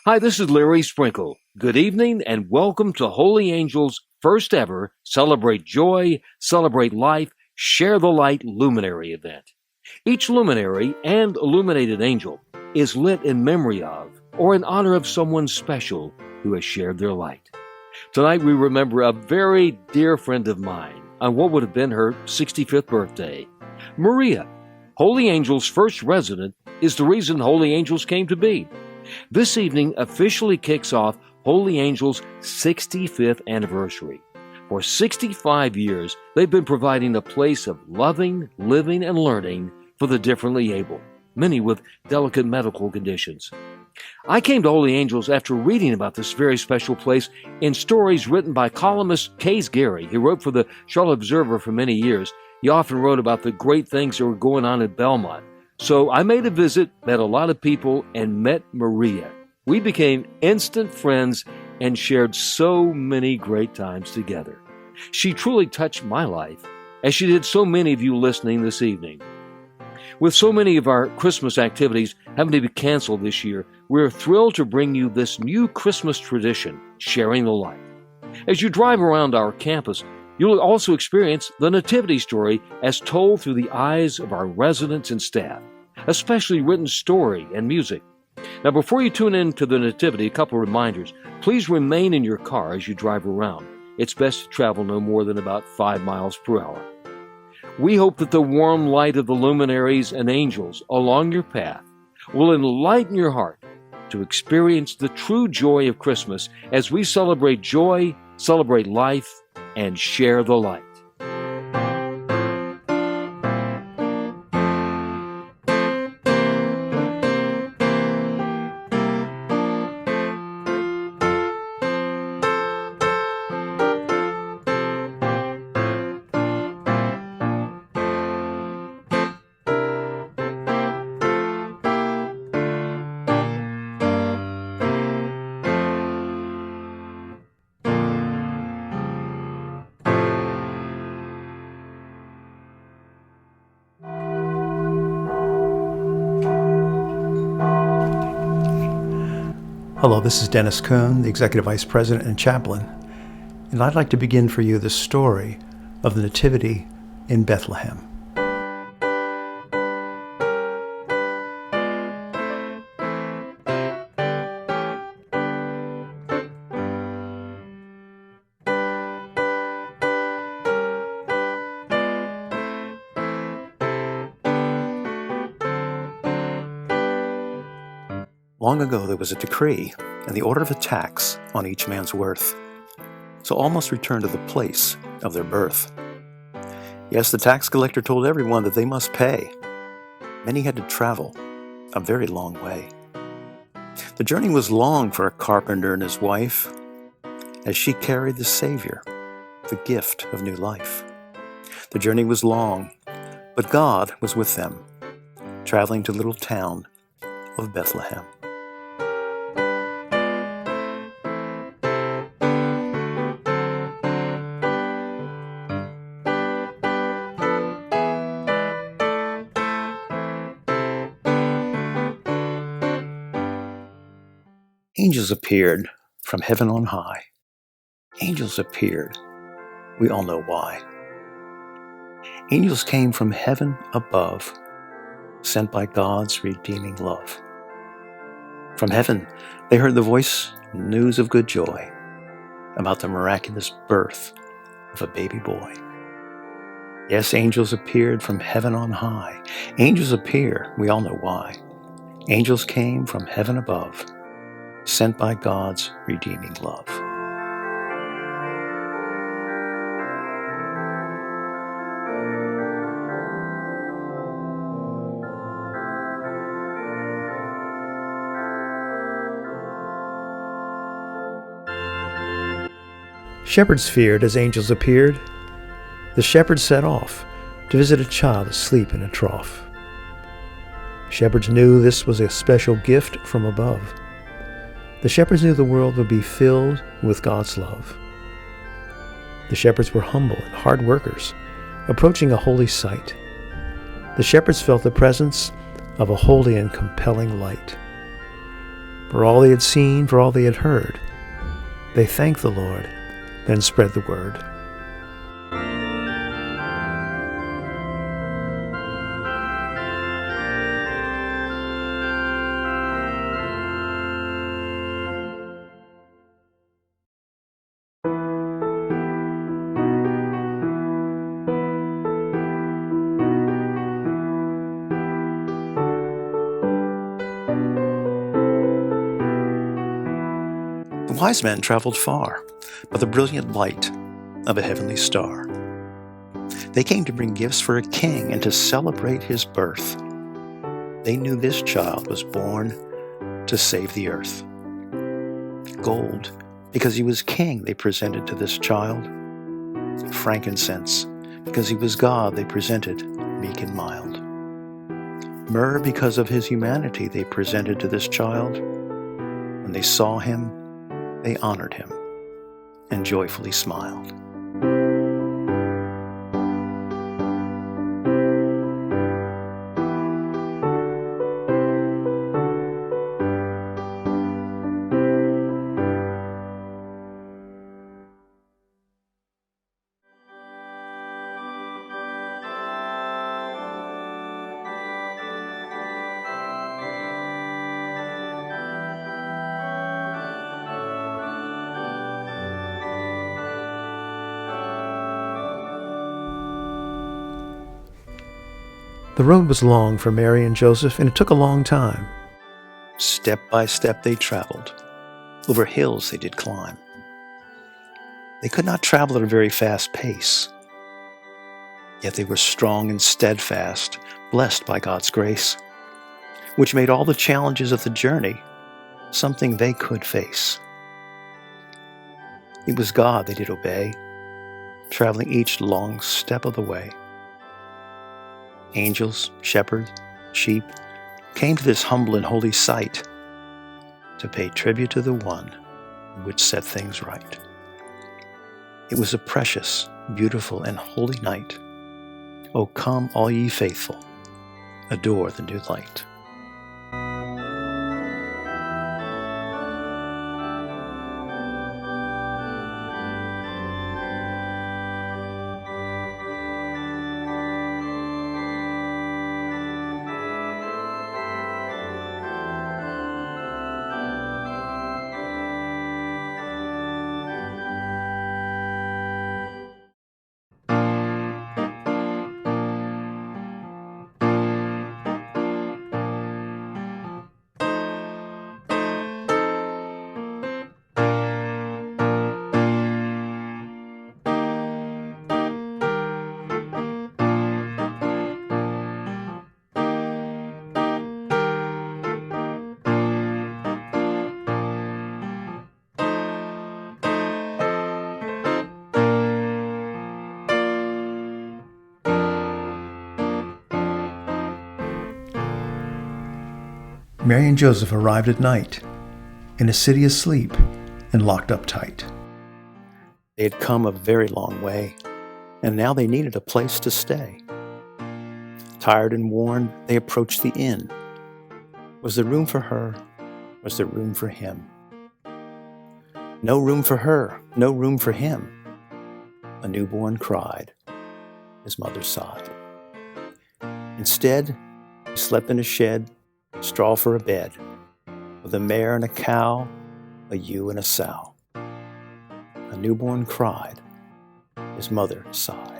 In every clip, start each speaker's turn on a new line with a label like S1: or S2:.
S1: Hi, this is Larry Sprinkle. Good evening and welcome to Holy Angel's first ever Celebrate Joy, Celebrate Life, Share the Light Luminary event. Each luminary and illuminated angel is lit in memory of or in honor of someone special who has shared their light. Tonight we remember a very dear friend of mine on what would have been her 65th birthday. Maria, Holy Angel's first resident, is the reason Holy Angels came to be. This evening officially kicks off Holy Angel's 65th anniversary. For 65 years, they've been providing a place of loving, living, and learning for the differently able, many with delicate medical conditions. I came to Holy Angels after reading about this very special place in stories written by columnist Case Gary. He wrote for the Charlotte Observer for many years. He often wrote about the great things that were going on in Belmont. So I made a visit, met a lot of people, and met Maria. We became instant friends and shared so many great times together. She truly touched my life, as she did so many of you listening this evening. With so many of our Christmas activities having to be canceled this year, we're thrilled to bring you this new Christmas tradition, sharing the light. As you drive around our campus, you'll also experience the Nativity story as told through the eyes of our residents and staff, especially written story and music. Now, before you tune in to the Nativity, a couple of reminders. Please remain in your car as you drive around. It's best to travel no more than about 5 miles per hour. We hope that the warm light of the luminaries and angels along your path will enlighten your heart to experience the true joy of Christmas as we celebrate joy, celebrate life, and share the light.
S2: Hello, this is Dennis Kuhn, the Executive Vice President and Chaplain, and I'd like to begin for you the story of the Nativity in Bethlehem. Long ago there was a decree and the order of a tax on each man's worth, so all must return to the place of their birth. Yes, the tax collector told everyone that they must pay. Many had to travel a very long way. The journey was long for a carpenter and his wife, as she carried the Savior, the gift of new life. The journey was long, but God was with them, traveling to the little town of Bethlehem. Angels appeared from heaven on high. Angels appeared. We all know why. Angels came from heaven above, sent by God's redeeming love. From heaven, they heard the voice and news of good joy about the miraculous birth of a baby boy. Yes, angels appeared from heaven on high. Angels appear. We all know why. Angels came from heaven above, sent by God's redeeming love. Shepherds feared as angels appeared. The shepherds set off to visit a child asleep in a trough. Shepherds knew this was a special gift from above. The shepherds knew the world would be filled with God's love. The shepherds were humble and hard workers, approaching a holy sight. The shepherds felt the presence of a holy and compelling light. for all they had seen, for all they had heard. They thanked the Lord, then spread the word. The wise men traveled far by the brilliant light of a heavenly star. They came to bring gifts for a king and to celebrate his birth. They knew this child was born to save the earth. Gold, because he was king, they presented to this child. Frankincense, because he was God, they presented meek and mild. Myrrh, because of his humanity, they presented to this child. When they saw him, they honored him and joyfully smiled. The road was long for Mary and Joseph, and it took a long time. Step by step they traveled. Over hills they did climb. They could not travel at a very fast pace. Yet they were strong and steadfast, blessed by God's grace, which made all the challenges of the journey something they could face. It was God they did obey, traveling each long step of the way. Angels, shepherds, sheep came to this humble and holy site to pay tribute to the one which set things right. It was a precious, beautiful, and holy night. O come, all ye faithful, adore the new light. Mary and Joseph arrived at night, in a city asleep and locked up tight. They had come a very long way, and now they needed a place to stay. Tired and worn, they approached the inn. Was there room for her? Was there room for him? No room for her, no room for him. A newborn cried. His mother sighed. Instead, he slept in a shed, straw for a bed, with a mare and a cow, a ewe and a sow. A newborn cried. His mother sighed.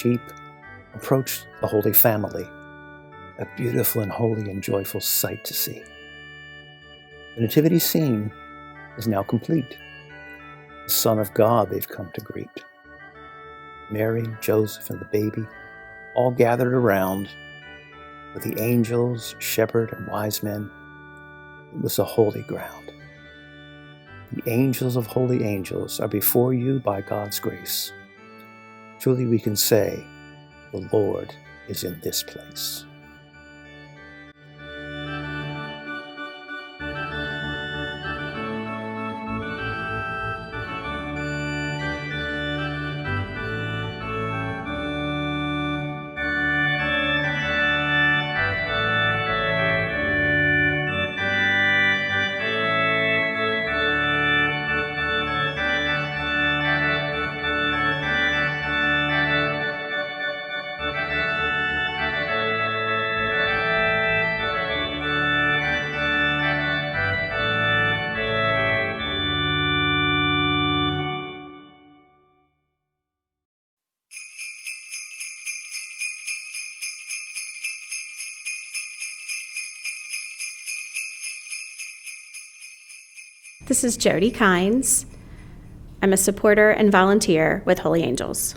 S2: sheep, approach the Holy Family, a beautiful and holy and joyful sight to see. The nativity scene is now complete. The Son of God they've come to greet. Mary, Joseph, and the baby all gathered around with the angels, shepherd, and wise men. It was a holy ground. The angels of holy angels are before you by God's grace. Truly we can say, the Lord is in this place.
S3: This is Jody Kynes. I'm a supporter and volunteer with Holy Angels.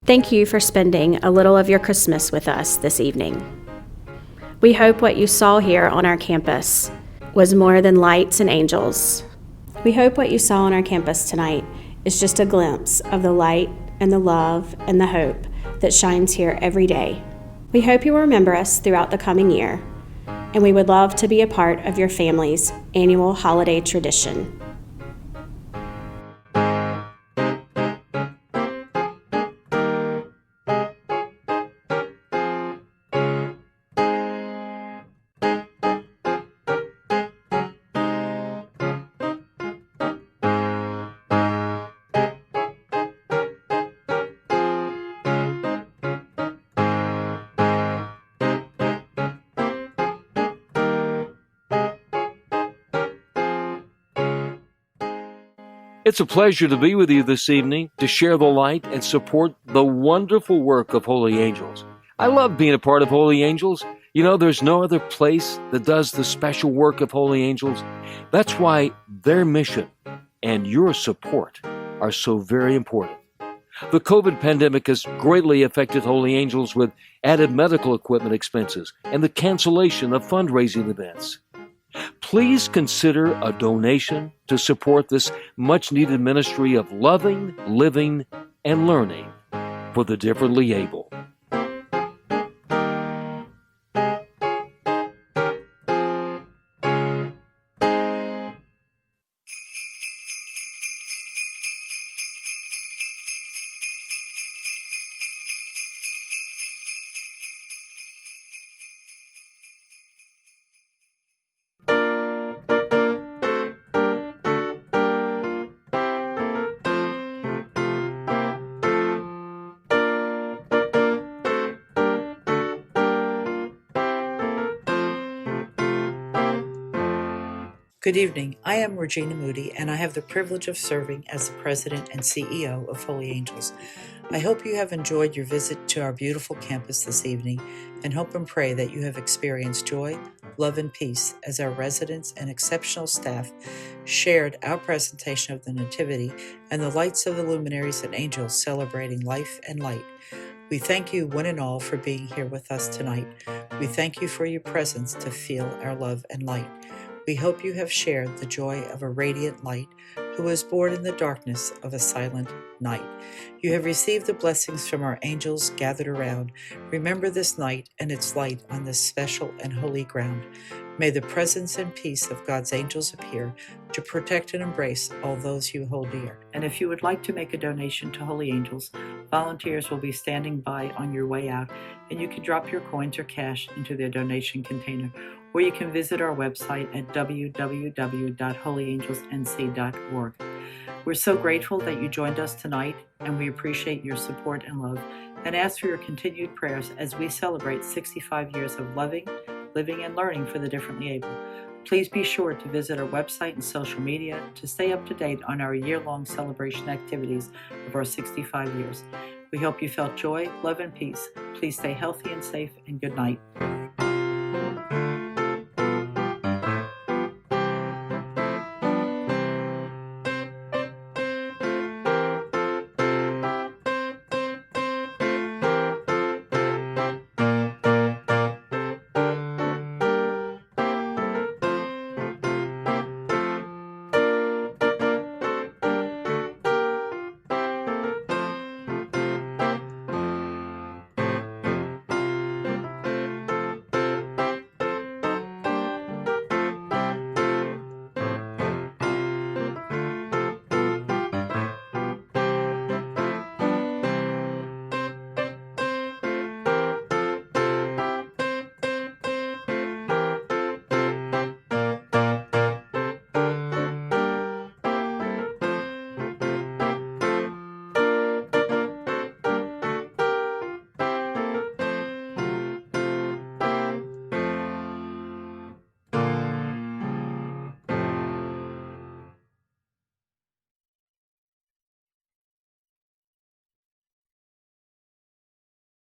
S3: Thank you for spending a little of your Christmas with us this evening. We hope what you saw here on our campus was more than lights and angels. We hope what you saw on our campus tonight is just a glimpse of the light and the love and the hope that shines here every day. We hope you will remember us throughout the coming year, and we would love to be a part of your family's annual holiday tradition.
S1: It's a pleasure to be with you this evening to share the light and support the wonderful work of Holy Angels. I love being a part of Holy Angels. You know, there's no other place that does the special work of Holy Angels. That's why their mission and your support are so very important. The COVID pandemic has greatly affected Holy Angels with added medical equipment expenses and the cancellation of fundraising events. Please consider a donation to support this much-needed ministry of loving, living, and learning for the differently able.
S4: Good evening. I am Regina Moody, and I have the privilege of serving as the President and CEO of Holy Angels. I hope you have enjoyed your visit to our beautiful campus this evening, and hope and pray that you have experienced joy, love, and peace as our residents and exceptional staff shared our presentation of the Nativity and the lights of the luminaries and angels celebrating life and light. We thank you one and all for being here with us tonight. We thank you for your presence to feel our love and light. We hope you have shared the joy of a radiant light who was born in the darkness of a silent night. You have received the blessings from our angels gathered around. Remember this night and its light on this special and holy ground. May the presence and peace of God's angels appear to protect and embrace all those you hold dear. And if you would like to make a donation to Holy Angels, volunteers will be standing by on your way out, and you can drop your coins or cash into their donation container, or you can visit our website at www.holyangelsnc.org. We're so grateful that you joined us tonight, and we appreciate your support and love. and ask for your continued prayers as we celebrate 65 years of loving, living, and learning for the differently able. Please be sure to visit our website and social media to stay up to date on our year-long celebration activities of our 65 years. We hope you felt joy, love, and peace. Please stay healthy and safe, and good night.